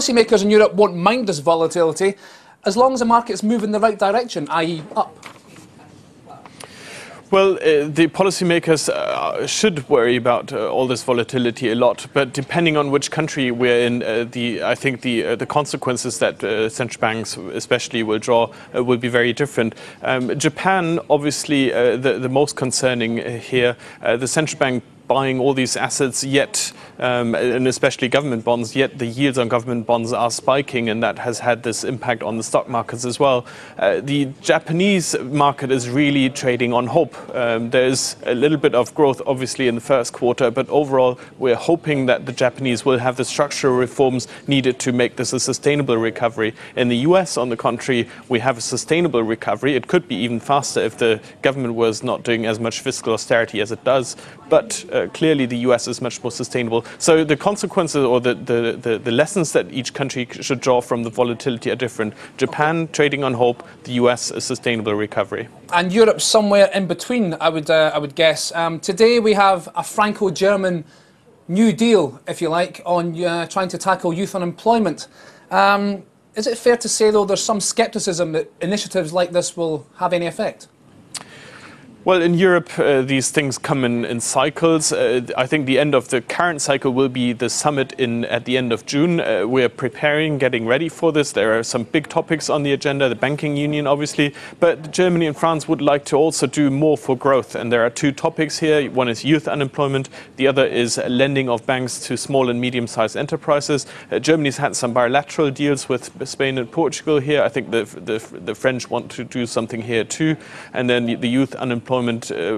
policymakers in Europe won't mind this volatility as long as the markets move in the right direction, i.e. up. Well, the policymakers should worry about all this volatility a lot, but depending on which country we're in, I think the consequences that central banks especially will draw will be very different. Japan, obviously, the most concerning here. The central bank buying all these assets, yet, and especially government bonds, yet the yields on government bonds are spiking, and that has had this impact on the stock markets as well. The Japanese market is really trading on hope. There's a little bit of growth, obviously, in the first quarter, but overall, we're hoping that the Japanese will have the structural reforms needed to make this a sustainable recovery. In the US, on the contrary, we have a sustainable recovery. It could be even faster if the government was not doing as much fiscal austerity as it does, but clearly the US is much more sustainable. So the consequences or the lessons that each country should draw from the volatility are different. Japan trading on hope, the US a sustainable recovery. And Europe somewhere in between, I would guess. Today we have a Franco-German New Deal, if you like, on trying to tackle youth unemployment. Is it fair to say, though, there's some scepticism that initiatives like this will have any effect? Well, in Europe, these things come in cycles. I think the end of the current cycle will be the summit at the end of June. We're preparing, getting ready for this. There are some big topics on the agenda, the banking union, obviously. But Germany and France would like to also do more for growth. And there are two topics here. One is youth unemployment. The other is lending of banks to small and medium-sized enterprises. Germany's had some bilateral deals with Spain and Portugal here. I think the French want to do something here too. And then the youth unemployment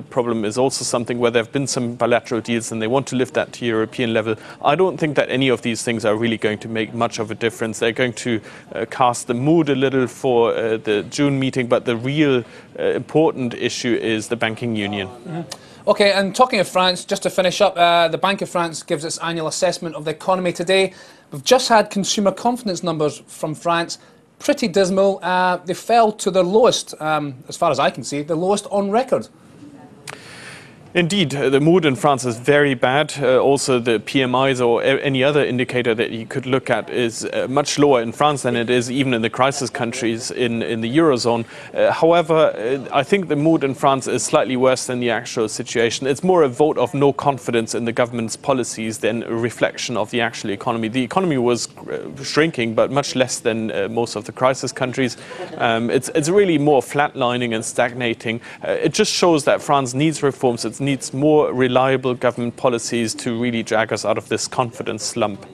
problem is also something where there have been some bilateral deals and they want to lift that to European level. I don't think that any of these things are really going to make much of a difference. They're going to cast the mood a little for the June meeting, but the real important issue is the banking union. Mm-hmm. Okay, and talking of France, just to finish up, the Bank of France gives its annual assessment of the economy today. We've just had consumer confidence numbers from France. Pretty dismal. They fell to their lowest, as far as I can see, the lowest on record. Indeed, the mood in France is very bad. Also, the PMIs or any other indicator that you could look at is much lower in France than it is even in the crisis countries in the Eurozone. However, I think the mood in France is slightly worse than the actual situation. It's more a vote of no confidence in the government's policies than a reflection of the actual economy. The economy was shrinking, but much less than most of the crisis countries. It's really more flatlining and stagnating. It just shows that France needs reforms. It needs more reliable government policies to really drag us out of this confidence slump.